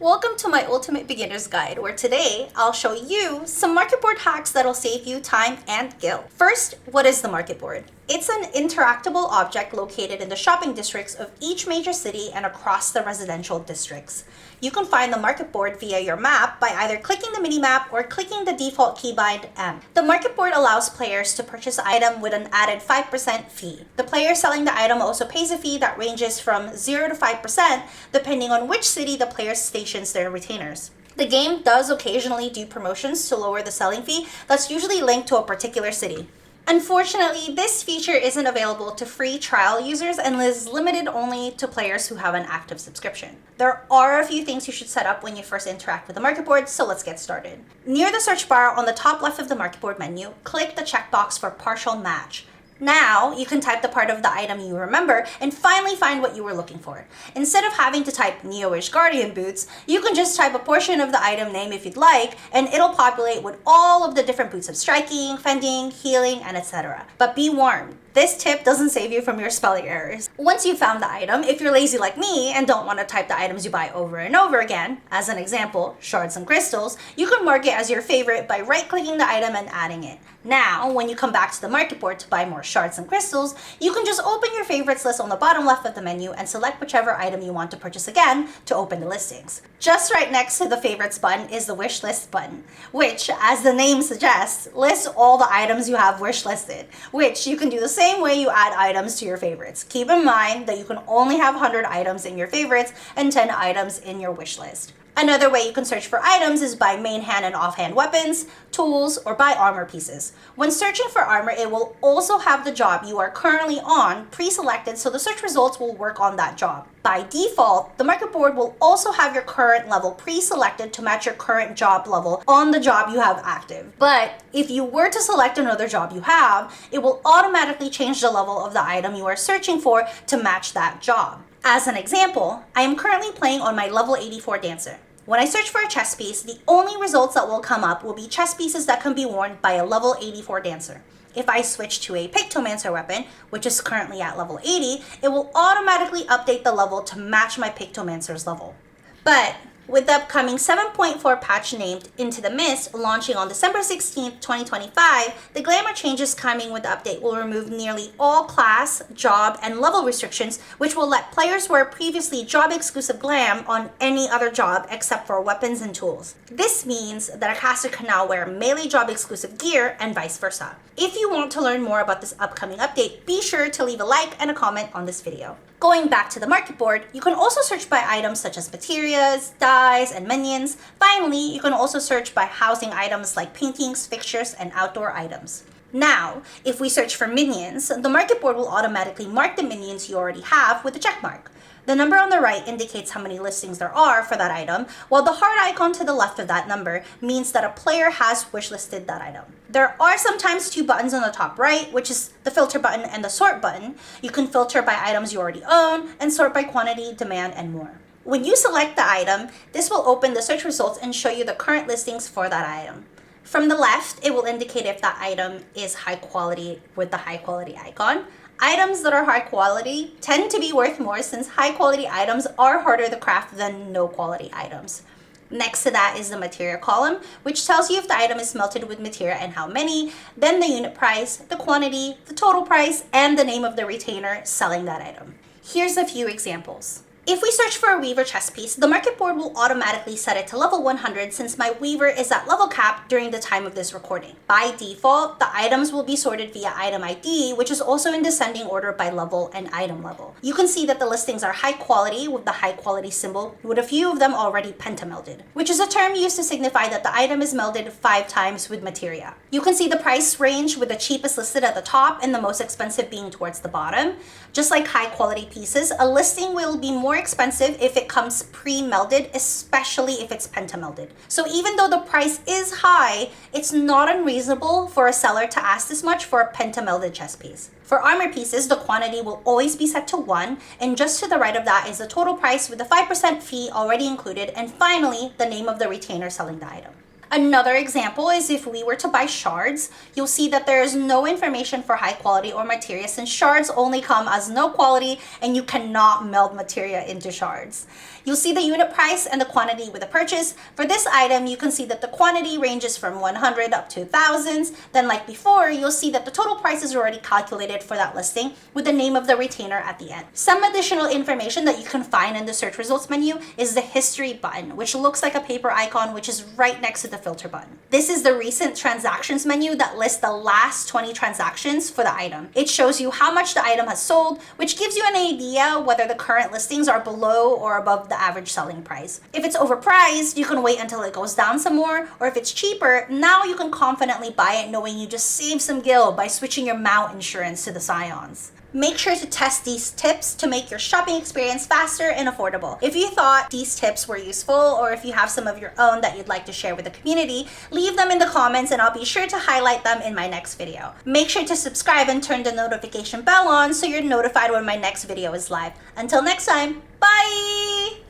Welcome to my ultimate beginner's guide, where today I'll show you some market board hacks that'll save you time and guilt. First, what is the market board? It's an interactable object located in the shopping districts of each major city and across the residential districts. You can find the market board via your map by either clicking the mini-map or clicking the default keybind M. The market board allows players to purchase an item with an added 5% fee. The player selling the item also pays a fee that ranges from 0 to 5% depending on which city the player stations their retainers. The game does occasionally do promotions to lower the selling fee that's usually linked to a particular city. Unfortunately, this feature isn't available to free trial users and is limited only to players who have an active subscription. There are a few things you should set up when you first interact with the market board, so let's get started. Near the search bar on the top left of the market board menu, click the checkbox for partial match. Now, you can type the part of the item you remember and finally find what you were looking for. Instead of having to type Neo-ish Guardian boots, you can just type a portion of the item name if you'd like, and it'll populate with all of the different boots of striking, fending, healing, and etc. But be warned, this tip doesn't save you from your spelling errors. Once you've found the item, if you're lazy like me and don't want to type the items you buy over and over again, as an example, shards and crystals, you can mark it as your favorite by right-clicking the item and adding it. Now, when you come back to the market board to buy more shards and crystals, you can just open your favorites list on the bottom left of the menu and select whichever item you want to purchase again to open the listings. Just right next to the favorites button is the wish list button, which, as the name suggests, lists all the items you have wish listed, which you can do the same way you add items to your favorites. Keep in mind that you can only have 100 items in your favorites and 10 items in your wish list. Another way you can search for items is by main hand and offhand weapons, tools, or by armor pieces. When searching for armor, it will also have the job you are currently on pre-selected, so the search results will work on that job. By default, the market board will also have your current level pre-selected to match your current job level on the job you have active. But if you were to select another job you have, it will automatically change the level of the item you are searching for to match that job. As an example, I am currently playing on my level 84 dancer. When I search for a chess piece, the only results that will come up will be chess pieces that can be worn by a level 84 dancer. If I switch to a Pictomancer weapon, which is currently at level 80, it will automatically update the level to match my Pictomancer's level. But with the upcoming 7.4 patch named Into the Mist launching on December 16, 2025, the Glamour changes coming with the update will remove nearly all class, job, and level restrictions, which will let players wear previously job-exclusive glam on any other job except for weapons and tools. This means that a caster can now wear melee job-exclusive gear and vice versa. If you want to learn more about this upcoming update, be sure to leave a like and a comment on this video. Going back to the market board, you can also search by items such as materias, dyes, and minions. Finally, you can also search by housing items like paintings, fixtures, and outdoor items. Now, if we search for minions, the market board will automatically mark the minions you already have with a check mark. The number on the right indicates how many listings there are for that item, while the heart icon to the left of that number means that a player has wishlisted that item. There are sometimes two buttons on the top right, which is the filter button and the sort button. You can filter by items you already own and sort by quantity, demand, and more. When you select the item, this will open the search results and show you the current listings for that item. From the left, it will indicate if that item is high quality with the high quality icon. Items that are high quality tend to be worth more since high quality items are harder to craft than no quality items. Next to that is the materia column, which tells you if the item is smelted with materia and how many, then the unit price, the quantity, the total price, and the name of the retainer selling that item. Here's a few examples. If we search for a Weaver chess piece, the market board will automatically set it to level 100 since my Weaver is at level cap during the time of this recording. By default, the items will be sorted via item ID, which is also in descending order by level and item level. You can see that the listings are high quality with the high quality symbol, with a few of them already pentamelded, which is a term used to signify that the item is melded 5 times with materia. You can see the price range with the cheapest listed at the top and the most expensive being towards the bottom. Just like high quality pieces, a listing will be more expensive if it comes pre-melded, especially if it's pentamelded. So even though the price is high, it's not unreasonable for a seller to ask this much for a pentamelded chess piece. For armor pieces, the quantity will always be set to 1, and just to the right of that is the total price with the 5% fee already included, and finally, the name of the retainer selling the item. Another example is if we were to buy shards, you'll see that there is no information for high quality or materia, since shards only come as no quality and you cannot meld materia into shards. You'll see the unit price and the quantity with the purchase. For this item, you can see that the quantity ranges from 100 up to thousands. Then like before, you'll see that the total price is already calculated for that listing with the name of the retainer at the end. Some additional information that you can find in the search results menu is the history button, which looks like a paper icon, which is right next to the filter button. This is the recent transactions menu that lists the last 20 transactions for the item. It shows you how much the item has sold, which gives you an idea whether the current listings are below or above the average selling price. If it's overpriced, you can wait until it goes down some more, or if it's cheaper, now you can confidently buy it knowing you just saved some gil by switching your mount insurance to the Scions. Make sure to test these tips to make your shopping experience faster and affordable. If you thought these tips were useful, or if you have some of your own that you'd like to share with the community, leave them in the comments and I'll be sure to highlight them in my next video. Make sure to subscribe and turn the notification bell on so you're notified when my next video is live. Until next time, bye!